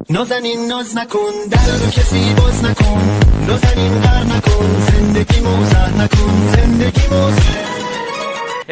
نازنین ناز نکن در رو کسی باز نکن نازنین غر نکن زندگی موزه نکن زندگی موزه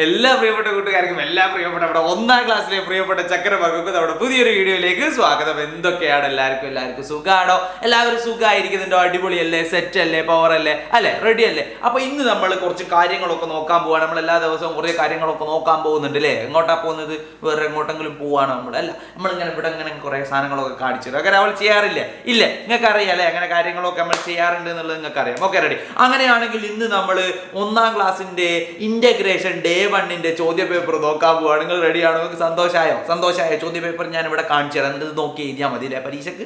എല്ലാ പ്രിയപ്പെട്ട കൂട്ടുകാർക്കും എല്ലാ പ്രിയപ്പെട്ട നമ്മുടെ 1ാം ക്ലാസ്സിലെ പ്രിയപ്പെട്ട ചക്കരമക്കൾക്കും നമ്മുടെ പുതിയൊരു വീഡിയോയിലേക്ക് സ്വാഗതം. എന്തൊക്കെയാണ് എല്ലാവർക്കും സുഖാണോ? എല്ലാവരും സുഖമായിരിക്കുന്നുണ്ടോ? അടിപൊളിയല്ലേ? സെറ്റ് അല്ലേ? പവർ അല്ലേ? അല്ലേ? റെഡി അല്ലേ? അപ്പൊ ഇന്ന് നമ്മൾ കുറച്ച് കാര്യങ്ങളൊക്കെ നോക്കാൻ പോവാണ്. നമ്മൾ എല്ലാ ദിവസവും കുറേ കാര്യങ്ങളൊക്കെ നോക്കാൻ പോകുന്നുണ്ട് അല്ലേ? എങ്ങോട്ടാ പോകുന്നത്? വേറെ എങ്ങോട്ടെങ്കിലും പോവാണ് അല്ല, നമ്മളിങ്ങനെ ഇവിടെ ഇങ്ങനെ കുറെ സാധനങ്ങളൊക്കെ കാണിച്ചു അങ്ങനെ അവൾ ചെയ്യാറില്ല ഇല്ലേ? നിങ്ങൾക്ക് അറിയാം അല്ലേ? അങ്ങനെ കാര്യങ്ങളൊക്കെ നമ്മൾ ചെയ്യാറുണ്ട് എന്നുള്ളത് നിങ്ങൾക്ക് അറിയാം. Okay, ready. അങ്ങനെയാണെങ്കിൽ ഇന്ന് നമ്മൾ 1ാം ക്ലാസ്സിന്റെ ഇന്റഗ്രേഷൻ ഡേ 1ന്റെ ചോദ്യ പേപ്പർ നോക്കാൻ പോവാണ്. നിങ്ങൾ റെഡിയാണോ? നിങ്ങൾക്ക് സന്തോഷമായോ? ചോദ്യ പേപ്പർ ഞാൻ ഇവിടെ കാണിച്ചു തരാം, എന്നിട്ട് നോക്കി എഴുതിയാൽ മതി അല്ലേ പരീക്ഷക്ക്?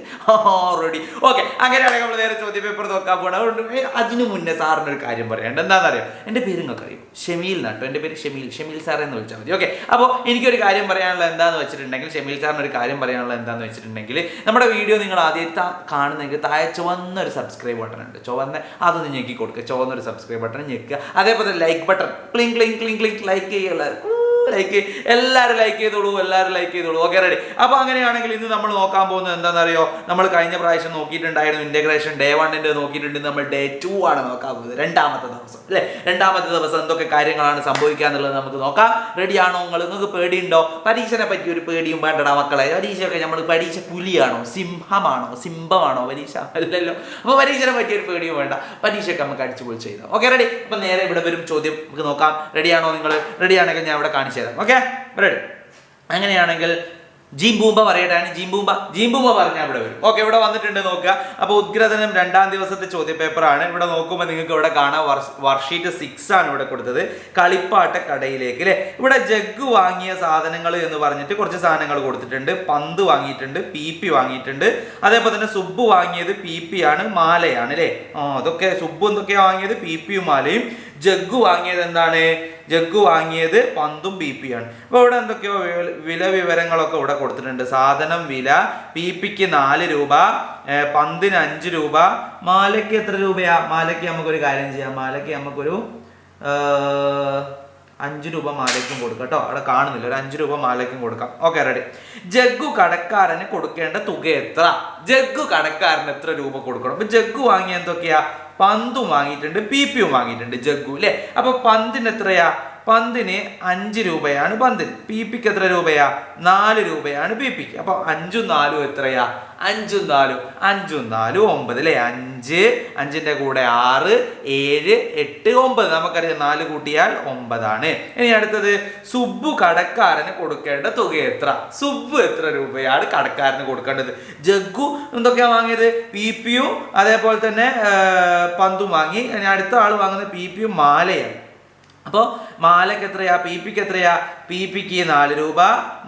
റെഡി. ഓക്കെ, അങ്ങനെയാണെങ്കിൽ നമ്മൾ നേരെ ചോദ്യ പേപ്പർ നോക്കാൻ പോകണം. അതുകൊണ്ട് അതിന് മുന്നേ സാറിന് ഒരു കാര്യം പറയാണ്ട്. എന്താണെന്നറിയോ? എൻ്റെ പേര് നിങ്ങൾക്ക് അറിയും, ഷമീൽ നാട്ടോ. എൻ്റെ പേര് ഷമീൽ സാർ എന്ന് വിളിച്ചാൽ മതി. ഓക്കെ, അപ്പോൾ എനിക്കൊരു കാര്യം പറയാനുള്ളത് എന്താണെന്ന് വെച്ചിട്ടുണ്ടെങ്കിൽ, ഷമീൽ സാറിന് ഒരു കാര്യം പറയാനുള്ളത് എന്താണെന്ന് വെച്ചിട്ടുണ്ടെങ്കിൽ, നമ്മുടെ വീഡിയോ നിങ്ങൾ ആദ്യം കാണുന്നെങ്കിൽ താഴെ ചുവന്നൊരു സബ്സ്ക്രൈബ് ബട്ടൺ ഉണ്ട്. അതൊന്ന് ഞെക്കി കൊടുക്കുക. ചുവന്നൊരു സബ്സ്ക്രൈബ് ബട്ടൺ ഞെക്കുക. അതേപോലെ like button cling cling cling cling like ചെയ്യുക. എല്ലാവരും ലൈക്ക് ചെയ്തോളൂ. Okay, ready. അപ്പൊ അങ്ങനെയാണെങ്കിൽ ഇന്ന് നമ്മൾ നോക്കാൻ പോകുന്നത് എന്താണെന്നറിയോ? നമ്മൾ കഴിഞ്ഞ പ്രാവശ്യം നോക്കിയിട്ടുണ്ടായിരുന്നു ഇന്റഗ്രേഷൻ ഡേ 1ന്റെ നോക്കിയിട്ടുണ്ട്. നമ്മൾ ഡേ 2 ആണ് നോക്കാൻ പോകുന്നത്, 2ാമത്തെ ദിവസം അല്ലെ? 2ാമത്തെ ദിവസം എന്തൊക്കെ കാര്യങ്ങളാണ് സംഭവിക്കുക എന്നുള്ളത് നമുക്ക് നോക്കാം. റെഡിയാണോ? നിങ്ങൾക്ക് പേടിയുണ്ടോ? പരീക്ഷനെ പറ്റി ഒരു പേടിയും വേണ്ടടാ മക്കളെ. പരീക്ഷയൊക്കെ നമ്മൾ പരീക്ഷ പുലിയാണോ സിംഹമാണോ പരീക്ഷ? അല്ലല്ലോ. അപ്പൊ പരീക്ഷനെ പറ്റി ഒരു പേടിയും വേണ്ട. പരീക്ഷയൊക്കെ നമുക്ക് അടിച്ചു പൊളിച്ച് ചെയ്താൽ. Okay, ready. അപ്പൊ നേരെ ഇവിടെ വരും ചോദ്യം, നമുക്ക് നോക്കാം. റെഡിയാണോ? നിങ്ങൾ റെഡിയാണെങ്കിൽ ഞാൻ ഇവിടെ കാണിച്ചു തരാം. Okay, ready. അങ്ങനെയാണെങ്കിൽ ജീംബൂമ്പ പറയട്ടാണ്. ജീംബൂമ്പ പറഞ്ഞാൽ ഇവിടെ വരും. ഓക്കെ, ഇവിടെ വന്നിട്ടുണ്ട് നോക്കുക. അപ്പോൾ ഉദ്ഗ്രഥനം 2ാം ദിവസത്തെ ചോദ്യ പേപ്പറാണ്. ഇവിടെ നോക്കുമ്പോൾ നിങ്ങൾക്ക് ഇവിടെ കാണാം വർക്ക്ഷീറ്റ് 6 ആണ് ഇവിടെ കൊടുത്തത്. കളിപ്പാട്ട കടയിലേക്ക് അല്ലേ? ഇവിടെ ജഗ് വാങ്ങിയ സാധനങ്ങൾ എന്ന് പറഞ്ഞിട്ട് കുറച്ച് സാധനങ്ങൾ കൊടുത്തിട്ടുണ്ട്. പന്ത് വാങ്ങിയിട്ടുണ്ട്, പി വാങ്ങിയിട്ടുണ്ട്. അതേപോലെ തന്നെ സുബ്ബു വാങ്ങിയത് പി ആണ്, മാലയാണ് അല്ലേ? അതൊക്കെ സുബ്ബു എന്തൊക്കെയാണ് വാങ്ങിയത്? പിയും മാലയും. ജഗ്ഗു വാങ്ങിയത് എന്താണ്? ജഗ്ഗു വാങ്ങിയത് പന്തും പി ആണ്. അപ്പോൾ ഇവിടെ എന്തൊക്കെയോ വില വിവരങ്ങളൊക്കെ ഇവിടെ കൊടുത്തിട്ടുണ്ട്. സാധനം വില പിക്ക് 4 രൂപ, പന്തിന് 5 രൂപ, മാലയ്ക്ക് എത്ര രൂപയാ? മാലയ്ക്ക് നമുക്കൊരു കാര്യം ചെയ്യാം. മാലയ്ക്ക് നമുക്കൊരു 5 രൂപ മാലയ്ക്കും കൊടുക്കാം കേട്ടോ. അവിടെ കാണുന്നില്ല, ഒരു 5 രൂപ മാലയ്ക്കും കൊടുക്കാം. Okay, ready. ജഗ്ഗു കടക്കാരന് കൊടുക്കേണ്ട തുക എത്ര? ജഗ്ഗു കടക്കാരന് എത്ര രൂപ കൊടുക്കണം? അപ്പൊ ജഗ്ഗു വാങ്ങിയ എന്തൊക്കെയാ? പന്തും വാങ്ങിയിട്ടുണ്ട്, പിയും വാങ്ങിയിട്ടുണ്ട് ജഗ്ഗു അല്ലെ? അപ്പൊ പന്തിന് എത്രയാ? പന്തിന് 5 രൂപയാണ് പന്തിന്. പിക്ക് എത്ര രൂപയാ? 4 രൂപയാണ് പിക്ക്. അപ്പൊ 5ഉം 4ഉം എത്രയാ? 5ഉം 4ഉം 9 അല്ലെ? 5ന്റെ കൂടെ 6, 7, 8, 9. നമുക്കറിയാം 4 കൂട്ടിയാൽ 9 ആണ്. ഇനി അടുത്തത്, സുബ്ബു കടക്കാരന് കൊടുക്കേണ്ട തുക എത്ര? സുബ്ബു എത്ര രൂപയാണ് കടക്കാരന് കൊടുക്കേണ്ടത്? ജഗ്ഗു എന്തൊക്കെയാ വാങ്ങിയത്? പിയും അതേപോലെ തന്നെ പന്തും വാങ്ങി. ഇനി അടുത്ത ആൾ വാങ്ങുന്നത് പിയും മാലയാണ്. അപ്പോൾ മാലയ്ക്ക് എത്രയാ? പിക്ക് എത്രയാ? പിക്ക് 4 രൂപ,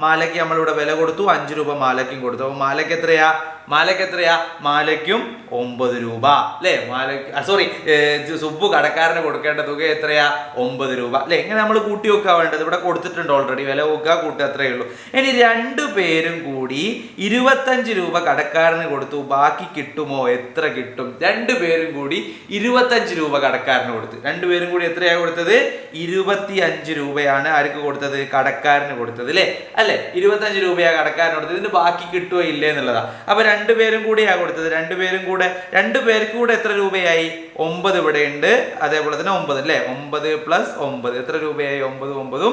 മാലയ്ക്ക് നമ്മളിവിടെ വില കൊടുത്തു, 5 രൂപ മാലയ്ക്കും കൊടുത്തു. അപ്പോൾ മാലയ്ക്ക് എത്രയാ? മാലയ്ക്കും 9 രൂപ അല്ലേ? സുബ്ബു കടക്കാരന് കൊടുക്കേണ്ട തുക എത്രയാ? 9 രൂപ അല്ലേ? ഇങ്ങനെ നമ്മൾ കൂട്ടി വെക്കാൻ വേണ്ടത് ഇവിടെ കൊടുത്തിട്ടുണ്ട് ഓൾറെഡി. വില വെക്കുക, കൂട്ടുക, അത്രയേ ഉള്ളൂ. ഇനി 2 പേരും കൂടി 25 രൂപ കടക്കാരന് കൊടുത്തു. ബാക്കി കിട്ടുമോ? എത്ര കിട്ടും? 2 പേരും കൂടി 25 രൂപ കടക്കാരന് കൊടുത്തു. 2 പേരും കൂടി എത്രയാണ് കൊടുത്തത്? 25 രൂപയാണ് ആർക്ക് കൊടുത്തത്? കടക്കാരന് കൊടുത്തത് അല്ലേ? 25 രൂപയാണ് കടക്കാരന് കൊടുത്തത്. ഇതിന് ബാക്കി കിട്ടുമോ ഇല്ലേ എന്നുള്ളതാ. അപ്പൊ 2 പേരും കൂടിയാ കൊടുത്തത്. 2 പേർക്ക് കൂടെ എത്ര രൂപയായി? 9 ഇവിടെ ഉണ്ട്. അതേപോലെ തന്നെ 9 അല്ലേ? 9 + 9 എത്ര രൂപയായി? 9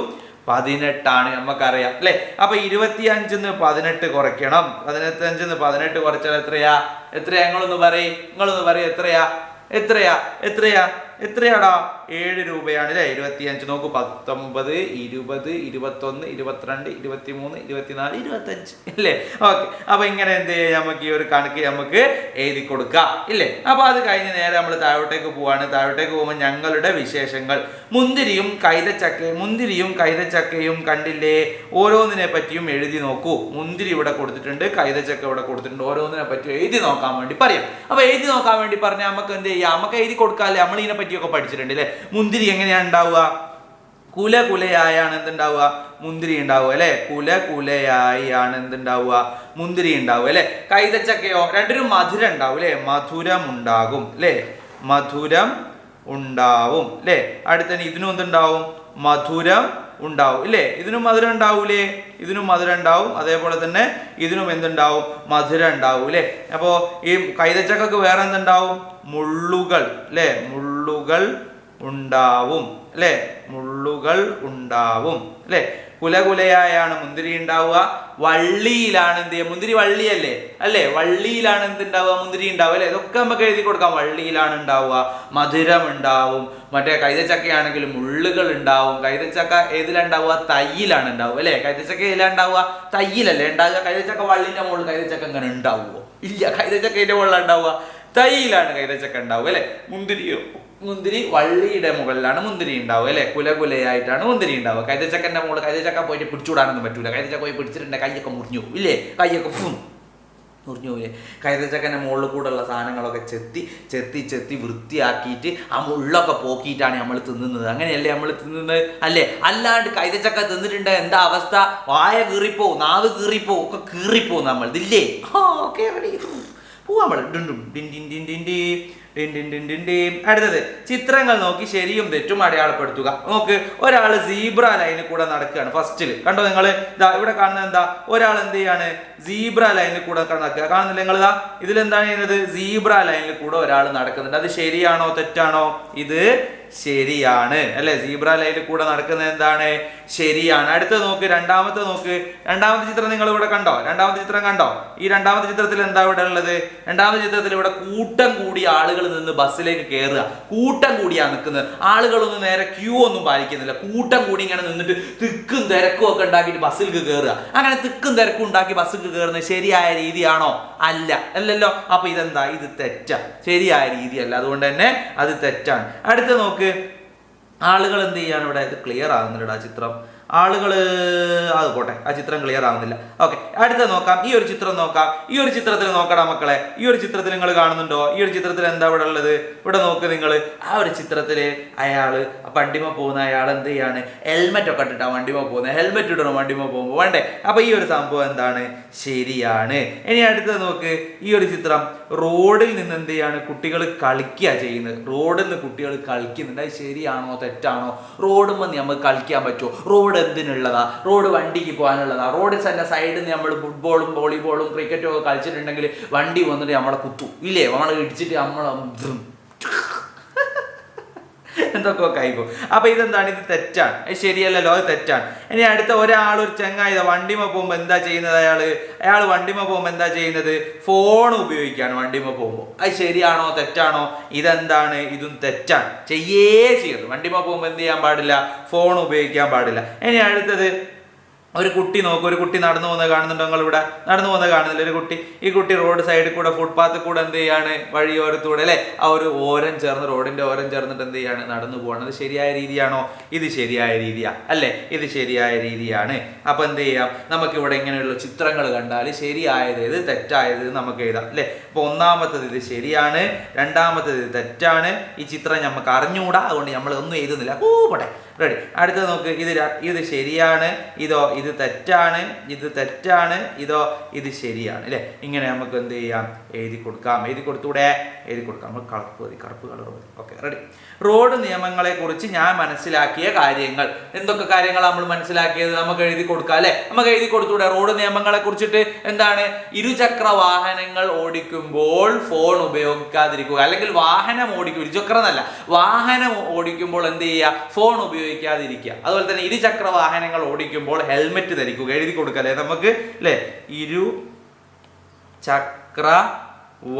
18 ആണ്. നമുക്കറിയാം അല്ലെ? അപ്പൊ 25 18 കുറയ്ക്കണം. 15 18 കുറച്ചാൽ എത്രയാ? നിങ്ങളൊന്ന് പറയും എത്രയാടാ? 7 രൂപയാണ് അല്ലേ? 25 നോക്കൂ. 19, 20, 21, 22, 23, 24, 25 അല്ലേ? ഓക്കെ, അപ്പൊ ഇങ്ങനെ എന്ത് ചെയ്യാം? നമുക്ക് ഈ ഒരു കണക്ക് നമുക്ക് എഴുതി കൊടുക്കാം ഇല്ലേ? അപ്പൊ അത് കഴിഞ്ഞ് നേരെ നമ്മൾ താഴോട്ടേക്ക് പോവാണ്. താഴോട്ടേക്ക് പോകുമ്പോൾ ഞങ്ങളുടെ വിശേഷങ്ങൾ. മുന്തിരിയും കൈതച്ചക്കയും കണ്ടില്ലേ? ഓരോന്നിനെ പറ്റിയും എഴുതി നോക്കൂ. മുന്തിരി ഇവിടെ കൊടുത്തിട്ടുണ്ട്, കൈതച്ചക്ക ഇവിടെ കൊടുത്തിട്ടുണ്ട്. ഓരോന്നിനെ പറ്റി എഴുതി നോക്കാൻ വേണ്ടി പറയാം. അപ്പൊ എഴുതി നോക്കാൻ വേണ്ടി പറഞ്ഞാൽ നമുക്ക് എന്ത് ചെയ്യാം? നമുക്ക് എഴുതി കൊടുക്കാല്ലേ? നമ്മൾ ഇതിനെ പറ്റിയൊക്കെ പഠിച്ചിട്ടുണ്ട് അല്ലെ? മുന്തിരി എങ്ങനെയാണ് ഉണ്ടാവുക? കുലയായാണ് എന്തുണ്ടാവുക? മുന്തിരി ഉണ്ടാവുക അല്ലെ? കുലയായാണ് എന്തുണ്ടാവുക? മുന്തിരി ഉണ്ടാവുക അല്ലെ? കൈതച്ചക്കയോ? രണ്ടിനും മധുരം ഉണ്ടാവും അല്ലെ? മധുരം ഉണ്ടാകും അല്ലെ? അടുത്തന്നെ ഇതിനും എന്തുണ്ടാവും? മധുരം ഉണ്ടാവും ഇല്ലേ? ഇതിനും മധുരം ഉണ്ടാവൂലേ? ഇതിനും മധുരം ഉണ്ടാവും. അതേപോലെ തന്നെ ഇതിനും എന്തുണ്ടാവും? മധുരം ഉണ്ടാവും അല്ലേ? അപ്പോൾ ഈ കൈതച്ചക്കക്ക് വേറെ എന്തുണ്ടാവും? മുള്ളുകൾ അല്ലേ? മുള്ളുകൾ ഉണ്ടാവും അല്ലേ? മുള്ളുകൾ ഉണ്ടാവും അല്ലേ? കുലകുലയായാണ് മുന്തിരി ഉണ്ടാവുക. വള്ളിയിലാണ് എന്ത് ചെയ്യുക? മുന്തിരി വള്ളിയല്ലേ അല്ലേ? വള്ളിയിലാണ് എന്തുണ്ടാവുക? മുന്തിരി ഉണ്ടാവുക അല്ലേ? ഇതൊക്കെ നമുക്ക് എഴുതി കൊടുക്കാം. വള്ളിയിലാണ് ഉണ്ടാവുക, മധുരം ഉണ്ടാവും. മറ്റേ കൈതച്ചക്കയാണെങ്കിൽ മുള്ളുകൾ ഉണ്ടാവും. കൈതച്ചക്ക ഏതിലുണ്ടാവുക? തയ്യിലാണ് ഉണ്ടാവുക അല്ലേ? കൈതച്ചക്ക ഏതിലാണ് ഉണ്ടാവുക? തയ്യിലല്ലേ ഉണ്ടാവുക? കൈതച്ചക്ക വള്ളിന്റെ മുകളിൽ കൈതച്ചക്ക ഇങ്ങനെ ഉണ്ടാവുമോ? ഇല്ല. കൈതച്ചക്കയുടെ മുകളിലാണ് ഉണ്ടാവുക, തൈയിലാണ് കൈതച്ചക്ക ഉണ്ടാവുക അല്ലേ? മുന്തിരി വള്ളിയുടെ മുകളിലാണ് മുന്തിരി ഉണ്ടാവുക അല്ലെ? കുലകുലയായിട്ടാണ് മുന്തിരി ഉണ്ടാവുക. കൈതച്ചക്കന്റെ മുകളിൽ കൈതച്ചക്ക പോയിട്ട് പിടിച്ചുവിടാനൊന്നും പറ്റൂല. കൈതച്ചക്ക പോയി പിടിച്ചിട്ടുണ്ടെങ്കിൽ കൈയൊക്കെ മുറിഞ്ഞു ഇല്ലേ? കൈയൊക്കെ മുറിഞ്ഞു പോയില്ലേ? കൈതച്ചക്കന്റെ മുകളിൽ കൂടെയുള്ള സാധനങ്ങളൊക്കെ ചെത്തി വൃത്തിയാക്കിയിട്ട് ആ മുള്ളൊക്കെ പോക്കിയിട്ടാണ് നമ്മൾ തിന്നുന്നത്. അങ്ങനെയല്ലേ നമ്മൾ തിന്നുന്നത് അല്ലേ? അല്ലാണ്ട് കൈതച്ചക്ക തിന്നിട്ടുണ്ട് എന്താ അവസ്ഥ? വായ കീറിപ്പോവും, നാവ് കീറിപ്പോവും, ഒക്കെ കീറിപ്പോവും നമ്മൾ ഇതില്ലേ? ഓക്കെ റെഡി പോവാ നമ്മൾ. അടുത്തത് ചിത്രങ്ങൾ നോക്കി ശരിയും തെറ്റും അടയാളപ്പെടുത്തുക. നോക്ക്, ഒരാൾ സീബ്ര ലൈനിൽ കൂടെ നടക്കുകയാണ്. ഫസ്റ്റില് കണ്ടോ നിങ്ങൾ? ഇതാ ഇവിടെ കാണുന്നത് എന്താ? ഒരാൾ എന്ത് ചെയ്യാണ്? സീബ്ര ലൈനിൽ കൂടെ നടക്കുക. കാണുന്നില്ല നിങ്ങൾ? ഇതാ ഇതിലെന്താണ് ചെയ്യുന്നത്? സീബ്ര ലൈനിൽ കൂടെ ഒരാൾ നടക്കുന്നുണ്ട്. അത് ശരിയാണോ തെറ്റാണോ? ഇത് ശരിയാണ് അല്ലെ? സീബ്ര ലൈനിൽ കൂടെ നടക്കുന്നത് എന്താണ്? ശരിയാണ്. അടുത്തത് നോക്ക്, രണ്ടാമത്തെ നോക്ക്. രണ്ടാമത്തെ ചിത്രം നിങ്ങൾ ഇവിടെ കണ്ടോ? രണ്ടാമത്തെ ചിത്രം കണ്ടോ? ഈ രണ്ടാമത്തെ ചിത്രത്തിൽ എന്താ ഇവിടെ ഉള്ളത്? രണ്ടാമത്തെ ചിത്രത്തിൽ ഇവിടെ കൂട്ടം കൂടി ആളുകൾ നിന്ന് ബസ്സിലേക്ക് കയറുക. കൂട്ടം കൂടിയാണ് നിൽക്കുന്നത്. ആളുകളൊന്നും നേരെ ക്യൂ ഒന്നും പാലിക്കുന്നില്ല. കൂട്ടം കൂടി ഇങ്ങനെ നിന്നിട്ട് തിക്കും തിരക്കും ഒക്കെ ഉണ്ടാക്കിയിട്ട് ബസ്സിലേക്ക് കയറുക. അങ്ങനെ തിക്കും തിരക്കും ഉണ്ടാക്കി ബസ്സിലേക്ക് കയറുന്നത് ശരിയായ രീതിയാണോ? അല്ല. അല്ലല്ലോ. അപ്പൊ ഇതെന്താ? ഇത് തെറ്റാണ്. ശരിയായ രീതിയല്ല. അതുകൊണ്ട് തന്നെ അത് തെറ്റാണ്. അടുത്ത നോക്ക്, ആളുകൾ എന്ത് ചെയ്യാണ് ഇവിടെ? ഇത് ക്ലിയർ ആകുന്നില്ല ആ ചിത്രം. ആളുകൾ അത് പോട്ടെ, ആ ചിത്രം ക്ലിയർ ആവുന്നില്ല. ഓക്കെ, അടുത്ത നോക്കാം. ഈ ഒരു ചിത്രം നോക്കാം. ഈ ഒരു ചിത്രത്തിൽ നോക്കടാ മക്കളെ. ഈ ഒരു ചിത്രത്തിൽ നിങ്ങൾ കാണുന്നുണ്ടോ? ഈ ഒരു ചിത്രത്തിൽ എന്താ ഇവിടെ ഉള്ളത്? ഇവിടെ നോക്ക് നിങ്ങൾ. ആ ഒരു ചിത്രത്തില് അയാള് വണ്ടിമ പോകുന്ന അയാൾ എന്ത് ചെയ്യാണ്? ഹെൽമെറ്റ് ഒക്കെ ഇട്ടിട്ടാ വണ്ടിമ പോകുന്നത്. ഹെൽമെറ്റ് ഇടണം വണ്ടിമ പോകുമ്പോൾ, വേണ്ടേ? അപ്പൊ ഈ ഒരു സംഭവം എന്താണ്? ശരിയാണ്. ഇനി അടുത്തത് നോക്ക്. ഈ ഒരു ചിത്രം റോഡിൽ നിന്ന് എന്ത് ചെയ്യാണ്? കുട്ടികൾ കളിക്കുക ചെയ്യുന്നത്. റോഡിൽ നിന്ന് കുട്ടികൾ കളിക്കുന്നുണ്ട്. അത് ശരിയാണോ തെറ്റാണോ? റോഡുമ്പോൾ നമുക്ക് കളിക്കാൻ പറ്റുമോ? റോഡ് എന്തിനുള്ളതാ? റോഡ് വണ്ടിക്ക് പോകാനുള്ളതാ. റോഡിൽ തന്നെ സൈഡിൽ നിന്ന് നമ്മൾ ഫുട്ബോളും വോളിബോളും ക്രിക്കറ്റും ഒക്കെ കളിച്ചിട്ടുണ്ടെങ്കിൽ വണ്ടി വന്നിട്ട് നമ്മളെ കുത്തു ഇല്ലേ? നമ്മളെ ഇടിച്ചിട്ട് എന്തൊക്കെ കഴിക്കും. അപ്പൊ ഇതെന്താണ്? ഇത് തെറ്റാണ്. ശരിയല്ലല്ലോ, അത് തെറ്റാണ്. ഇനി അടുത്ത ഒരാൾ, ഒരു ചങ്ങായി വണ്ടിമ പോകുമ്പോൾ എന്താ ചെയ്യുന്നത്? അയാൾ വണ്ടിമ പോകുമ്പോൾ എന്താ ചെയ്യുന്നത്? ഫോൺ ഉപയോഗിക്കുകയാണ് വണ്ടിമ പോകുമ്പോൾ. അത് ശരിയാണോ തെറ്റാണോ? ഇതെന്താണ്? ഇതും തെറ്റാണ്. ചെയ്യരുത്. വണ്ടിമ പോകുമ്പോൾ എന്ത് ചെയ്യാൻ പാടില്ല? ഫോൺ ഉപയോഗിക്കാൻ പാടില്ല. ഇനി അടുത്തത് ഒരു കുട്ടി നോക്കും. ഒരു കുട്ടി നടന്നു പോകുന്നത് കാണുന്നുണ്ടോ നിങ്ങൾ? ഇവിടെ നടന്നു പോകുന്നത് കാണുന്നില്ല ഒരു കുട്ടി. ഈ കുട്ടി റോഡ് സൈഡിൽ കൂടെ, ഫുട്പാത്തിൽ കൂടെ എന്ത് ചെയ്യാണ്? വഴിയോരത്തൂടെ അല്ലെ? ആ ഒരു ഓരം ചേർന്ന്, റോഡിന്റെ ഓരം ചേർന്നിട്ട് എന്ത് ചെയ്യാണ്? നടന്നു പോകണം. അത് ശരിയായ രീതിയാണോ? ഇത് ശരിയായ രീതിയാ അല്ലെ? ഇത് ശരിയായ രീതിയാണ്. അപ്പൊ എന്ത് ചെയ്യാം? നമുക്ക് ഇവിടെ ഇങ്ങനെയുള്ള ചിത്രങ്ങൾ കണ്ടാൽ ശരിയായത് ഏത് തെറ്റായത് നമുക്ക് എഴുതാം അല്ലെ? അപ്പൊ ഒന്നാമത്തത് ഇത് ശരിയാണ്, രണ്ടാമത്തത് ഇത് തെറ്റാണ്. ഈ ചിത്രം നമുക്ക് അറിഞ്ഞുകൂടാ, അതുകൊണ്ട് നമ്മൾ ഒന്നും എഴുതുന്നില്ല. പോട്ടെ, റെഡി. അടുത്തത് നോക്ക്. ഇത് ശരിയാണ്, ഇത് തെറ്റാണ്, ഇത് തെറ്റാണ്, ഇത് ശരിയാണ് അല്ലെ? ഇങ്ങനെ നമുക്ക് എന്ത് ചെയ്യാം? എഴുതി കൊടുക്കാം. എഴുതി കൊടുക്കാം. നമ്മൾ കറുപ്പ് കളർ മതി. Okay, ready. റോഡ് നിയമങ്ങളെ കുറിച്ച് ഞാൻ മനസ്സിലാക്കിയ കാര്യങ്ങൾ. എന്തൊക്കെ കാര്യങ്ങളാണ് നമ്മൾ മനസ്സിലാക്കിയത്? നമുക്ക് എഴുതി കൊടുക്കാം അല്ലെ? നമുക്ക് എഴുതി കൊടുത്തൂടെ? റോഡ് നിയമങ്ങളെ കുറിച്ചിട്ട് എന്താണ്? ഇരുചക്ര വാഹനങ്ങൾ ഓടിക്കുമ്പോൾ ഫോൺ ഉപയോഗിക്കാതിരിക്കുക. അല്ലെങ്കിൽ വാഹനം ഓടിക്കും, ഇരുചക്ര എന്നല്ല, വാഹനം ഓടിക്കുമ്പോൾ എന്ത് ചെയ്യുക? ഫോൺ ഉപയോഗിക്കാതിരിക്കുക. അതുപോലെ തന്നെ ഇരുചക്ര വാഹനങ്ങൾ ഓടിക്കുമ്പോൾ ഹെൽമെറ്റ് ധരിക്കുക. എഴുതി കൊടുക്കല്ലേ നമുക്ക് അല്ലെ? ഇരുചക്ര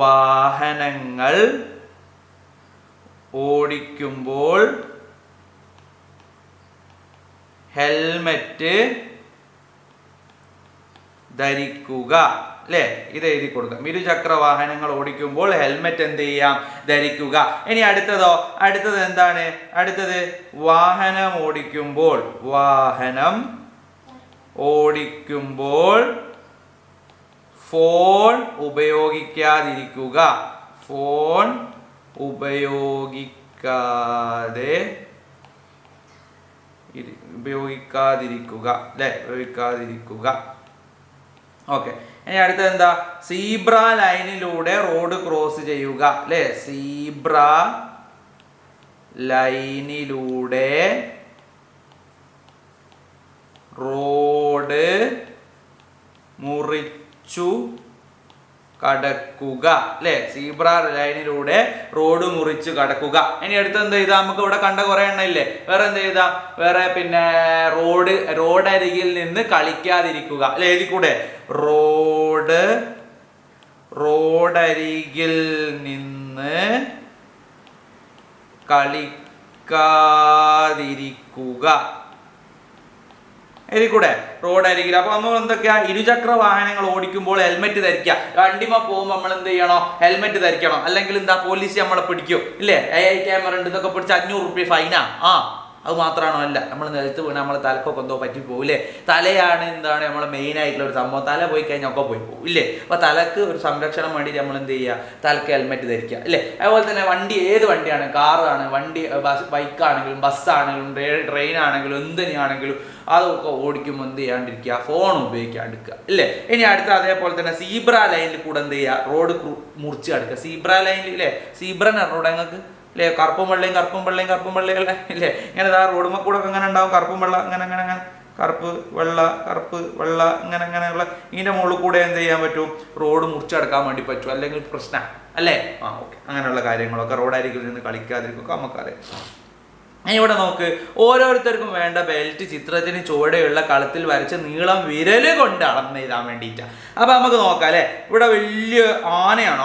വാഹനങ്ങൾ ഓടിക്കുമ്പോൾ ഹെൽമെറ്റ് ധരിക്കുക അല്ലേ? ഇത് എഴുതി കൊടുക്കാം. ഇരുചക്ര വാഹനങ്ങൾ ഓടിക്കുമ്പോൾ ഹെൽമെറ്റ് എന്ത് ചെയ്യാം? ധരിക്കുക. ഇനി അടുത്തത് എന്താണ്? അടുത്തത് വാഹനം ഓടിക്കുമ്പോൾ ഫോൺ ഉപയോഗിക്കാതിരിക്കുക. ഫോൺ ഉപയോഗിക്കാതിരിക്കുക അല്ലെ? ഉപയോഗിക്കാതിരിക്കുക. ഓക്കെ, ഇനി അടുത്തത് എന്താ? സീബ്ര ലൈനിലൂടെ റോഡ് ക്രോസ് ചെയ്യുക അല്ലെ? സീബ്ര ലൈനിലൂടെ റോഡ് മുറിച്ചു കടക്കുക അല്ലെ, സീബ്ര ലൈനിലൂടെ റോഡ് മുറിച്ചു കടക്കുക. ഇനി അടുത്ത് എന്ത് ചെയ്താ, നമുക്ക് ഇവിടെ കണ്ട കുറെ എണ്ണ ഇല്ലേ, വേറെ എന്ത് ചെയ്താ, വേറെ പിന്നെ റോഡരികിൽ നിന്ന് കളിക്കാതിരിക്കുക അല്ലെ, എഴുതി കൂടെ, റോഡരികിൽ നിന്ന് കളിക്കാതിരിക്കുക, കൂടെ റോഡരികിൽ. അപ്പൊ നമ്മൾ എന്തൊക്കെയാ, ഇരുചക്ര വാഹനങ്ങൾ ഓടിക്കുമ്പോൾ ഹെൽമെറ്റ് ധരിക്കുക. വണ്ടിമ പോകുമ്പോൾ നമ്മൾ എന്ത് ചെയ്യണോ, ഹെൽമെറ്റ് ധരിക്കണം. അല്ലെങ്കിൽ എന്താ, പോലീസ് നമ്മളെ പിടിക്കും ഇല്ലേ, AI ക്യാമറ ഉണ്ട്, ഇതൊക്കെ പിടിച്ച് 500 രൂപ ഫൈനാ. അത് മാത്രമാണോ, അല്ല, നമ്മൾ നിലത്ത് വീണ് നമ്മളെ തലക്കൊക്കെ എന്തോ പറ്റി പോകില്ലേ. തലയാണ് എന്താണ് നമ്മളെ മെയിൻ ആയിട്ടുള്ള ഒരു സംഭവം. തല പോയി കഴിഞ്ഞാൽ ഒക്കെ പോയി പോകും ഇല്ലേ. അപ്പൊ തലക്ക് ഒരു സംരക്ഷണം വേണ്ടി നമ്മൾ എന്ത് ചെയ്യുക, തലക്ക് ഹെൽമെറ്റ് ധരിക്കുക അല്ലേ. അതുപോലെ തന്നെ വണ്ടി, ഏത് വണ്ടിയാണ്, കാറാണ്, വണ്ടി ബൈക്കാണെങ്കിലും ബസ്സാണെങ്കിലും ട്രെയിൻ ആണെങ്കിലും എന്തിനാണെങ്കിലും അതൊക്കെ ഓടിക്കുമ്പോൾ എന്ത് ചെയ്യാണ്ടിരിക്കുക, ഫോൺ ഉപയോഗിക്കാണ്ടിരിക്കുക അല്ലേ. ഇനി അടുത്ത അതേപോലെ തന്നെ സീബ്ര ലൈനിൽ കൂടെ എന്ത് ചെയ്യുക, റോഡ് മുറിച്ച് കടക്കുക. സീബ്ര ലൈനിൽ ഇല്ലേ, സീബ്രനാണ് റോഡ് ഞങ്ങൾക്ക് ഇല്ലേ, കറുപ്പും വെള്ളയും അല്ലേ ഇല്ലേ, ഇങ്ങനെ റോഡുമ്മ കൂടെ ഒക്കെ അങ്ങനെ ഉണ്ടാവും, കറുപ്പും വെള്ള അങ്ങനെ കറുപ്പ് വെള്ള അങ്ങനെയുള്ള ഇതിന്റെ മുകളിൽ കൂടെ എന്ത് ചെയ്യാൻ പറ്റും, റോഡ് മുറിച്ചടക്കാൻ വേണ്ടി പറ്റും, അല്ലെങ്കിൽ പ്രശ്നം അല്ലേ. ഓക്കെ, അങ്ങനെയുള്ള കാര്യങ്ങളൊക്കെ റോഡരികിൽ നിന്ന് കളിക്കാതിരിക്കുക നമുക്കറിയാം. ഇവിടെ നോക്ക്, ഓരോരുത്തർക്കും വേണ്ട ബെൽറ്റ് ചിത്രത്തിന് ചുവടെയുള്ള കളത്തിൽ വരച്ച് നീളം വിരല് കൊണ്ട് അളന്നെഴുതാൻ വേണ്ടിയിട്ടാണ്. അപ്പൊ നമുക്ക് നോക്കാം അല്ലെ. ഇവിടെ വലിയ ആനയാണ്.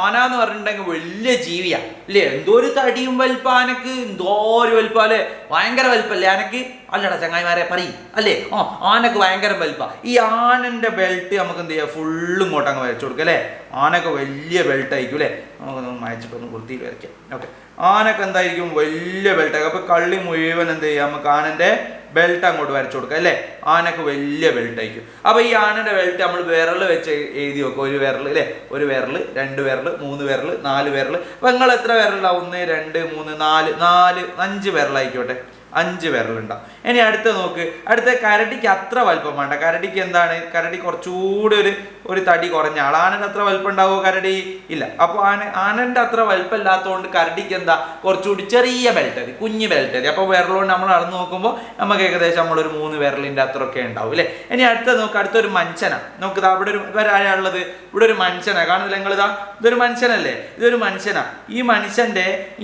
ആന എന്ന് പറഞ്ഞിട്ടുണ്ടെങ്കിൽ വലിയ ജീവിയാ അല്ലേ. എന്തോ ഒരു തടിയും വലിപ്പം ആനക്ക്, എന്തോ ഒരു വലിപ്പം അല്ലെ, ഭയങ്കര വലിപ്പല്ലേ ആനക്ക്. അല്ലടാ ചങ്ങായിമാരെ പറയും അല്ലേ, ആനക്ക് ഭയങ്കര വലിപ്പ. ഈ ആനന്റെ ബെൽറ്റ് നമുക്ക് എന്ത് ചെയ്യാം, ഫുള്ളും ഇങ്ങോട്ട് അങ്ങ് വരച്ചു കൊടുക്കുക അല്ലേ. ആനക്ക് വലിയ ബെൽറ്റ് ആയിരിക്കും അല്ലേ. നമുക്കൊന്ന് മായച്ചിട്ടൊന്ന് വൃത്തിയിൽ വരയ്ക്കാം. ഓക്കെ, ആനക്ക് എന്തായിരിക്കും, വലിയ ബെൽറ്റ് ആയിരിക്കും. അപ്പൊ കള്ളി മുഴുവൻ എന്ത് ചെയ്യാം, നമുക്ക് ആനന്റെ ബെൽറ്റ് അങ്ങോട്ട് വരച്ചു കൊടുക്കുക അല്ലേ. ആനക്ക് വലിയ ബെൽറ്റ് ആയിരിക്കും. അപ്പൊ ഈ ആനന്റെ ബെൽറ്റ് നമ്മൾ വിരൽ വെച്ച് എഴുതി വെക്കും. ഒരു വിരൽ അല്ലേ, ഒരു വിരൽ, 2 വിരൽ, 3 വിരൽ, 4 വിരൽ. അപ്പൊ നിങ്ങൾ എത്ര വിരലുണ്ടാവും, 1 2 3 4 5 വിരലായിക്കോട്ടെ, 5 വിരലുണ്ടാവും. ഇനി അടുത്ത് നോക്ക്, അടുത്ത കരടിക്ക് അത്ര വലുപ്പം വേണ്ട. കരടിക്ക് എന്താണ്, കരടി കുറച്ചുകൂടി ഒരു തടി കുറഞ്ഞ ആൾ. ആനന്റെ അത്ര വലുപ്പം ഉണ്ടാവുമോ കരടി? ഇല്ല. അപ്പൊ ആനന്റെ അത്ര വലുപ്പം ഇല്ലാത്തതുകൊണ്ട് കരടിക്ക് എന്താ, കുറച്ചുകൂടി ചെറിയ ബെൽറ്റ് മതി, കുഞ്ഞ് ബെൽറ്റ് മതി. അപ്പൊ വിരലുകൊണ്ട് നമ്മൾ അളന്ന് നോക്കുമ്പോൾ നമുക്ക് ഏകദേശം നമ്മളൊരു 3 വിരലിന്റെ അത്രയൊക്കെ ഉണ്ടാവും അല്ലേ. ഇനി അടുത്ത നോക്ക്, അടുത്തൊരു മനുഷ്യനാ. നോക്ക്, അവിടെ ഒരാളുള്ളത്, ഇവിടെ ഒരു മനുഷ്യനാ കാണുന്നില്ല നിങ്ങൾ, ഇതൊരു മനുഷ്യനല്ലേ, ഇതൊരു മനുഷ്യനാ.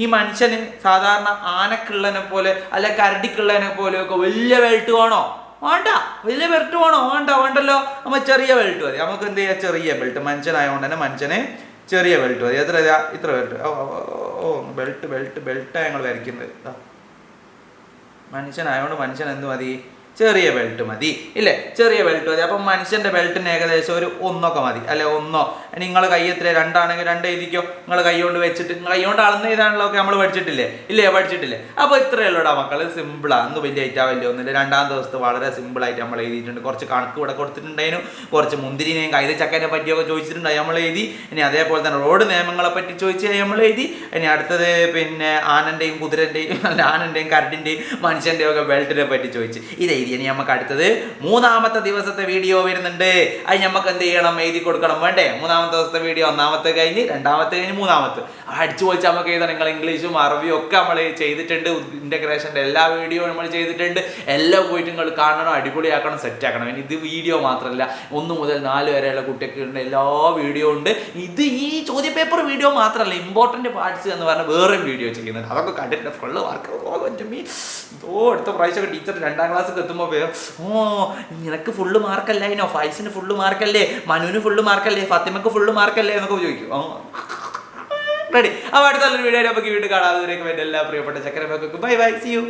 ഈ മനുഷ്യന് സാധാരണ ആനക്കുള്ളതിനെ പോലെ അല്ല കരടിക്കുള്ളതിനെ പോലെയൊക്കെ വലിയ ബെൽറ്റ് വേണോ? വേണ്ട. വലിയ ബെൽറ്റ് വേണോ? വേണ്ടല്ലോ. നമ്മൾ ചെറിയ ബെൽറ്റ് മതി. നമുക്ക് എന്ത് ചെയ്യാം, ചെറിയ ബെൽറ്റ്. മനുഷ്യനായതുകൊണ്ട് തന്നെ മനുഷ്യന് ചെറിയ ബെൽറ്റ് മതി. ഇത്ര ബെൽറ്റ്. ബെൽറ്റ് ഞങ്ങൾ വരയ്ക്കുന്നത്. മനുഷ്യനായതുകൊണ്ട് മനുഷ്യൻ എന്ത് മതി, ചെറിയ ബെൽറ്റ് മതി ഇല്ലേ, ചെറിയ ബെൽറ്റ് മതി. അപ്പം മനുഷ്യന്റെ ബെൽറ്റിന് ഏകദേശം ഒരു 1 മതി അല്ലെ. 1 നിങ്ങൾ കൈ എത്ര, 2 ആണെങ്കിൽ 2 എഴുതിക്കോ. നിങ്ങൾ കൈ കൊണ്ട് വെച്ചിട്ട് കൈ കൊണ്ട് അളന്ന് എഴുതാനുള്ള ഒക്കെ നമ്മൾ പഠിച്ചിട്ടില്ലേ. അപ്പോൾ ഇത്രയേ ഉള്ളൂടാ മക്കള്, സിമ്പിളാ. ഒന്നും വലിയ ഐറ്റാ വലിയ ഒന്നുമില്ല. 2-ാം ദിവസത്തെ വളരെ സിമ്പിളായിട്ട് നമ്മൾ എഴുതിയിട്ടുണ്ട്. കുറച്ച് കണക്ക് ഇവിടെ കൊടുത്തിട്ടുണ്ടായിരുന്നു, കുറച്ച് മുന്തിരിനെയും കൈതച്ചക്കനെ പറ്റിയൊക്കെ ചോദിച്ചിട്ടുണ്ടായി നമ്മൾ എഴുതി. ഇനി അതേപോലെ തന്നെ റോഡ് നിയമങ്ങളെ പറ്റി ചോദിച്ചാൽ നമ്മൾ എഴുതി. ഇനി അടുത്തത് പിന്നെ ആനന്റെയും കുതിരന്റെയും ആനന്റെയും കരടിന്റെയും മനുഷ്യന്റെയും ഒക്കെ ബെൽറ്റിനെ പറ്റി ചോദിച്ച് ഇനി നമുക്ക് അടുത്തത് 3-ാമത്തെ ദിവസത്തെ വീഡിയോ വരുന്നുണ്ട്. അത് നമുക്ക് എന്ത് ചെയ്യണം, എഴുതി കൊടുക്കണം വേണ്ടേ. 3-ാമത്തെ ദിവസത്തെ വീഡിയോ 1-ാമത്തെ കഴിഞ്ഞ് 2-ാമത്തെ കഴിഞ്ഞ് 3-ാമത്തെ അടിച്ചു പൊളിച്ച് നമുക്ക് എഴുതാം. നിങ്ങൾ ഇംഗ്ലീഷും അറബിയും ഒക്കെ നമ്മൾ ചെയ്തിട്ടുണ്ട്. ഇന്റഗ്രേഷൻ്റെ എല്ലാ വീഡിയോ നമ്മൾ ചെയ്തിട്ടുണ്ട്. എല്ലാം പോയിട്ട് നിങ്ങൾ കാണണം, അടിപൊളിയാക്കണം, സെറ്റാക്കണം. ഇനി ഇത് വീഡിയോ മാത്രമല്ല, 1 മുതൽ 4 വരെയുള്ള കുട്ടികൾക്ക് എല്ലാ വീഡിയോ ഉണ്ട്. ഇത് ഈ ചോദ്യപേപ്പർ വീഡിയോ മാത്രമല്ല, ഇമ്പോർട്ടൻറ്റ് പാർട്സ് എന്ന് പറഞ്ഞാൽ വേറെയും വീഡിയോ ചെയ്യുന്നുണ്ട്. അതൊക്കെ കണ്ടിട്ട് ഫുള്ള് മാർക്ക്. അടുത്ത പ്രാവശ്യമൊക്കെ ടീച്ചർ 2-ാം ക്ലാസ്സിൽ എത്തുമ്പോൾ നിനക്ക് ഫുള്ള് മാർക്കല്ലായിനോ, ഫൈസിന് ഫുള്ള് മാർക്കല്ലേ, മനുവിന് ഫുള്ള് മാർക്കല്ലേ, ഫാത്തിമക്ക് ഫുള്ള് മാർക്കല്ലേ എന്നൊക്കെ ചോദിക്കും. റെഡി. അപ്പോൾ അടുത്തുള്ളൊരു വീഡിയോ നമുക്ക് വീണ്ടും കാണാതെ എല്ലാ പ്രിയപ്പെട്ട ചക്കരമക്കൾക്ക് ബൈ ബൈ, സീ യു.